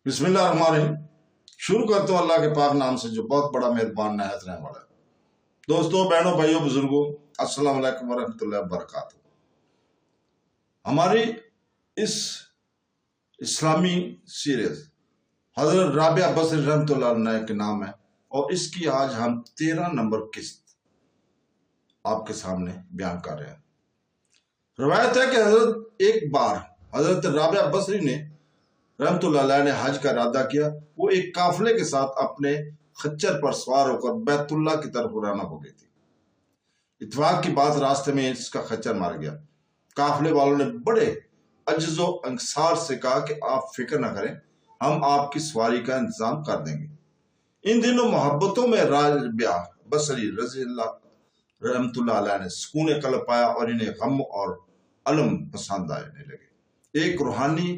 बिस्मिल्लाहिर्रहमानिर्रहीम। शुरू करता हूँ अल्लाह के पाक नाम से जो बहुत बड़ा मेहरबान नहायत रहने वाला है। दोस्तों, बहनों, भाइयों, बुजुर्गों, अस्सलाम वालेकुम वरहमतुल्लाहि वबरकातुहू। हमारी इस इस्लामी सीरीज हजरत राबिया बसरी रहमतुल्लाह अलैह के नाम है और इसकी आज हम 13 नंबर किस्त आपके सामने बयान कर रहे हैं। रवायत है कि हजरत एक बार हजरत राबिया बसरी ने रहमतुल्लाह अलैह ने हज का इरादा किया। वो एक काफिले के साथ अपने खच्चर पर सवार होकर बैतुल्लाह की तरफ रवाना हो गई थी। इत्तेफाक की बात, रास्ते में इसका खच्चर मार गया। काफिले वालों ने बड़े अज्जो अंसार से कहा कि आप फिक्र न करें, हम आपकी सवारी का इंतजाम कर देंगे। इन दिनों मोहब्बतों में राबिया बसरी रज़ी अल्लाह रहमतुल्लाह अलैह ने सुकून कल्ब पाया और इन्हें गम और अलम पसंद आने लगे। एक रूहानी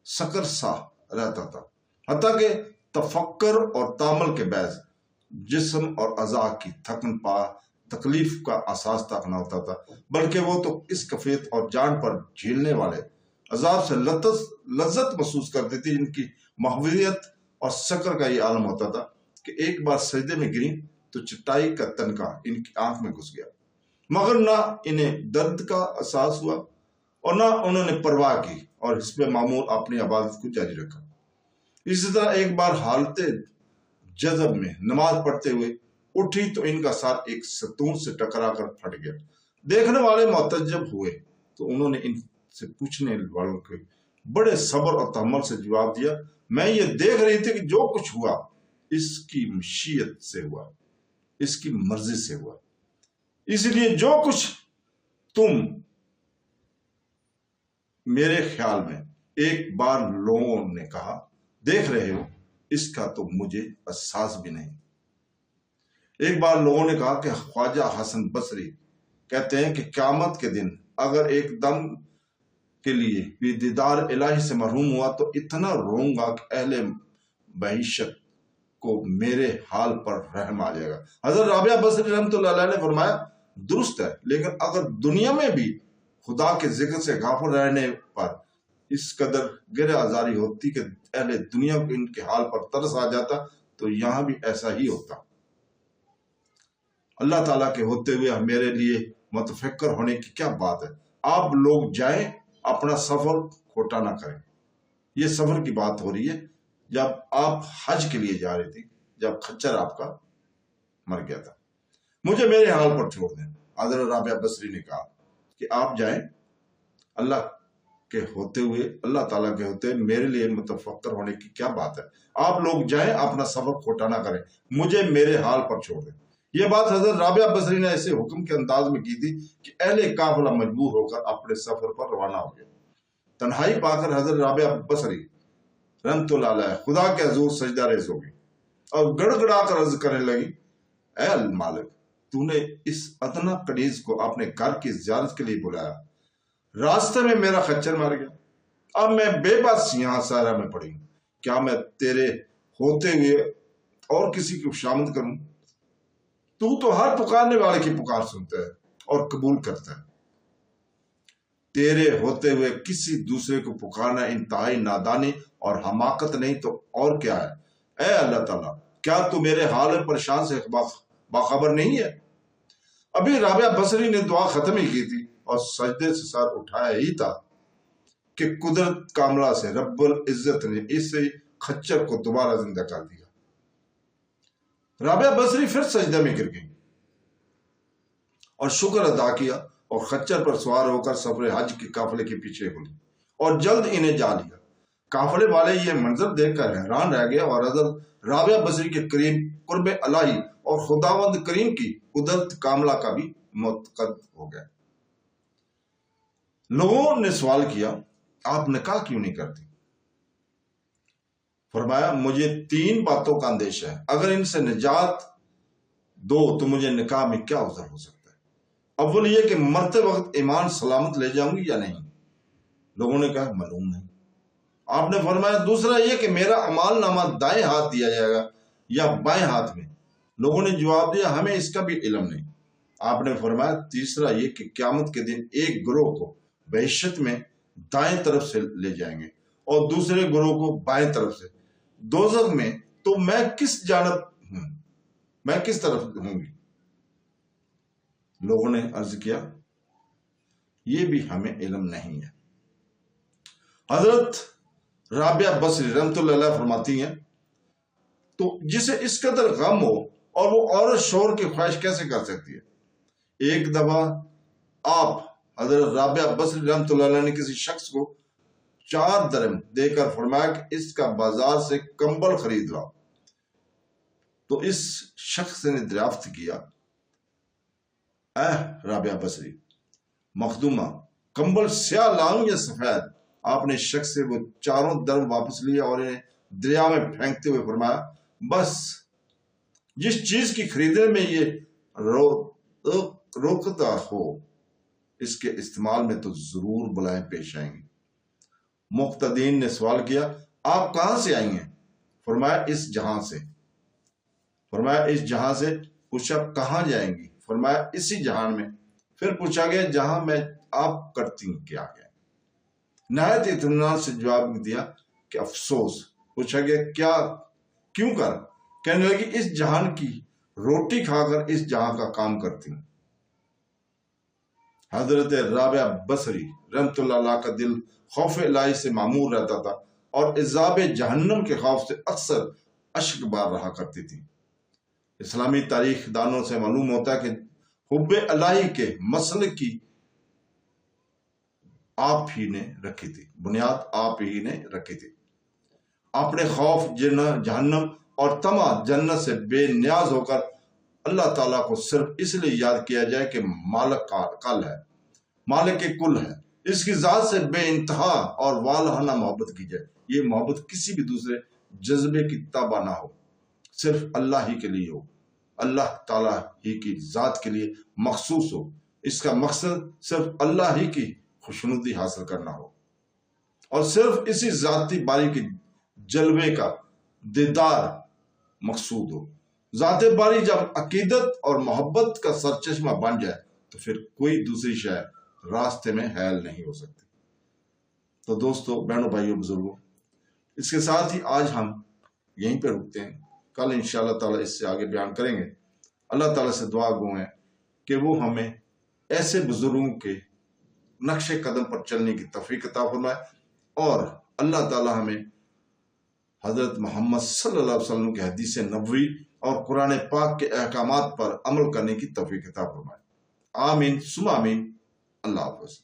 सकर सा रहता था, हत्ता कि तफक्कर और तामल के बैज जिस्म और अज़ा की थकन पा तकलीफ का एहसास तक न होता था, बल्कि वो तो इस कफेत और जान पर झेलने वाले अजाब से लज्जत महसूस करती थी। इनकी महवियत और शक्र का ये आलम होता था कि एक बार सजदे में गिरी तो चटाई का तनका इनकी आंख में घुस गया, मगर ना इन्हें दर्द का एहसास हुआ और ना उन्होंने परवाह की और हिस्ब मामूल अपनी इबादत को जारी रखा। इसी तरह एक बार हालते जज़ब में नमाज पढ़ते हुए उठी तो इनका सर एक सतून से टकराकर फट गया। देखने वाले मुतअज्जब हुए तो उन्होंने इनसे पूछने वालों के बड़े सब्र और तहम्मुल से जवाब दिया, मैं ये देख रही थी कि जो कुछ हुआ इसकी मशीयत से हुआ, इसकी मर्जी से हुआ, इसलिए जो कुछ तुम मेरे ख्याल में एक बार लोगों ने कहा देख रहे हो, इसका तो मुझे एहसास भी नहीं। एक बार लोगों ने कहा कि ख्वाजा हसन बसरी कहते हैं कि क़यामत के दिन अगर एक दम के लिए भी दीदार इलाही से महरूम हुआ तो इतना रोऊंगा कि अहले बहिशत को मेरे हाल पर रहम आ जाएगा। हजरत राबिया बसरी रहमतुल्लाह अलैह ने फरमाया, दुरुस्त है, लेकिन अगर दुनिया में भी खुदा के जिक्र से गाफिल रहने पर इस कदर गिर आजारी होती कि अहले दुनिया को इनके हाल पर तरस आ जाता तो यहां भी ऐसा ही होता। अल्लाह ताला के होते हुए मेरे लिए मुतफक्कर होने की क्या बात है। आप लोग जाएं, अपना सफर खोटा ना करें। ये सफर की बात हो रही है जब आप हज के लिए जा रही थी, जब खच्चर आपका मर गया था। मुझे मेरे हाल पर छोड़ दें। हज़रत राबिया बसरी ने कहा कि आप जाएं, अल्लाह के होते हुए, अल्लाह ताला के होते हुए मेरे लिए मुतफक्कर होने की क्या बात है। आप लोग जाएं, अपना सफर खोटा ना करें, मुझे मेरे हाल पर छोड़ दें। यह बात हजरत राबिया बसरी ने ऐसे हुक्म के अंदाज में की थी कि अहले काफिला मजबूर होकर अपने सफर पर रवाना हो गए। तन्हाई पाकर हजरत राबिया बसरी रहमतुल्लाह अलैह खुदा के हुजूर सजदा रेज़ हो गई और गड़गड़ा कर अर्ज करने लगी, ऐ मालिक, तूने इस अदना कनीज को अपने घर की ज़ियारत के लिए बुलाया, रास्ते में मेरा खच्चर मार गया, अब मैं बेबस यहाँ सहरा में पड़ी हूँ। क्या मैं तेरे होते हुए और किसी की खुशामद करूं? तू तो हर पुकारने वाले की पुकार सुनता है और कबूल करता है। तेरे होते हुए किसी दूसरे को पुकारना इंतहाई नादानी और हमाकत नहीं तो और क्या है। ऐ अल्लाह ताला, क्या तू मेरे हाल परेशान से बाखबर नहीं है? अभी राबिया बसरी ने दुआ खत्म ही की थी और सजदे से सर उठाया ही था कि कुदरत कामला से रब्बुल इज्जत ने इस खच्चर को दोबारा जिंदा कर दिया। राबिया बसरी फिर सजदे में गिर गई और शुक्र अदा किया और खच्चर पर सवार होकर सफर हज के काफिले के पीछे हुई और जल्द इन्हें जा लिया। काफिले वाले ये मंजर देखकर हैरान रह गए और हजरत राबिया बसरी के करीम कुर्ब अलाही और खुदावंद करीम की कुदरत कामला का भी मुतकद हो गया। लोगों ने सवाल किया, आप निकाह क्यों नहीं करती? फरमाया, मुझे 3 बातों का अंदेशा है, अगर इनसे निजात दो तो मुझे निकाह में क्या उज़र हो सकता है। अव्वल ये कि मरते वक्त ईमान सलामत ले जाऊंगी या नहीं। लोगों ने कहा, मालूम नहीं। आपने फरमाया, दूसरा ये कि मेरा अमाल नामा दाएं हाथ दिया जाएगा या बाएं हाथ में। लोगों ने जवाब दिया, हमें इसका भी इल्म नहीं। आपने फरमाया, तीसरा ये कि क़यामत के दिन एक गिरोह को बहिश्त में दाएं तरफ से ले जाएंगे और दूसरे गिरोह को बाएं तरफ से। दोज़ख में तो मैं किस जानब हूं, मैं किस तरफ होंगी। लोगों ने अर्ज किया ये भी हमें इल्म नहीं है। हजरत राबिया बसरी रहमतुल्लाह अलैह फरमाती हैं, तो जिसे इस कदर गम हो और वो औरत शोर की ख्वाहिश कैसे कर सकती है। एक दफा आप हजरत राबिया बसरी रहमतुल्लाह अलैह ने किसी शख्स को 4 दरम देकर फरमाया कि इसका बाजार से कंबल खरीद लाओ। तो इस शख्स ने दरियाफ्त किया, राबिया बसरी मखदूमा, कंबल स्याह लाऊं या सफेद। आपने शख्स से वो 4 दरम वापस लिया और इन्हें दरिया में फेंकते हुए फरमाया, बस जिस चीज की खरीदने में ये रोकता हो इसके इस्तेमाल में तो जरूर बलाएं पेश आएंगी। मुक्तदीन ने सवाल किया, आप कहां से आई हैं? फरमाया इस जहां से। फरमाया इस जहां से। पूछा कहां जाएंगी? फरमाया इसी जहान में। फिर पूछा गया जहां में आप करती क्या है? नहायत इत्मीनान से जवाब दिया कि अफसोस। पूछा गया क्या, क्यों कर? कहने लगी इस जहान की रोटी खाकर इस जहां का काम करती हूं। हजरत राबिया बसरी रहमतुल्लाह अलैह का दिल खौफ इलाही से मामूर रहता था और इज़ाब जहन्नम के खौफ से अक्सर अश्क बार रहा करती थी। इस्लामी तारीख दानों से मालूम होता है कि हुब्बे इलाही के मसले की आप ही ने रखी थी, बुनियाद आप ही ने रखी थी। अपने खौफ जहन्नम और तमा जन्नत से बेनियाज होकर अल्लाह ताला को सिर्फ इसलिए याद किया जाए कि मालिक कल है, मालिक के कुल है, इसकी जात से बेइंतहा और वालहाना मोहब्बत की जाए। ये मोहब्बत किसी भी दूसरे जज्बे की ताबा ना हो, सिर्फ अल्लाह ही के लिए हो, अल्लाह ताला ही की जात के लिए मखसूस हो। इसका मकसद सिर्फ अल्लाह ही की खुशनुदी हासिल करना हो और सिर्फ इसी जाती बारी के जलवे का दीदार मकसूद हो। जाते बारी जब अकीदत और मोहब्बत का सरचश्मा बन जाए तो फिर कोई दूसरी शय रास्ते में हैल नहीं हो सकती। तो दोस्तों, बहनों, भाइयों, बुजुर्गों, इसके साथ ही आज हम यहीं पर रुकते हैं। कल इंशाअल्लाह ताला इससे आगे बयान करेंगे। अल्लाह ताला से दुआ गो है कि वो हमें ऐसे बुजुर्गों के नक्शे कदम पर चलने की तौफीक अता फरमाए और अल्लाह ताला हमें हजरत मोहम्मद सल्लल्लाहु अलैहि वसल्लम के हदीस नबवी और कुरान पाक के अहकामात पर अमल करने की तौफीक अता फरमाए। आमीन सुमा आमीन। अल्लाह हाफ़िज़।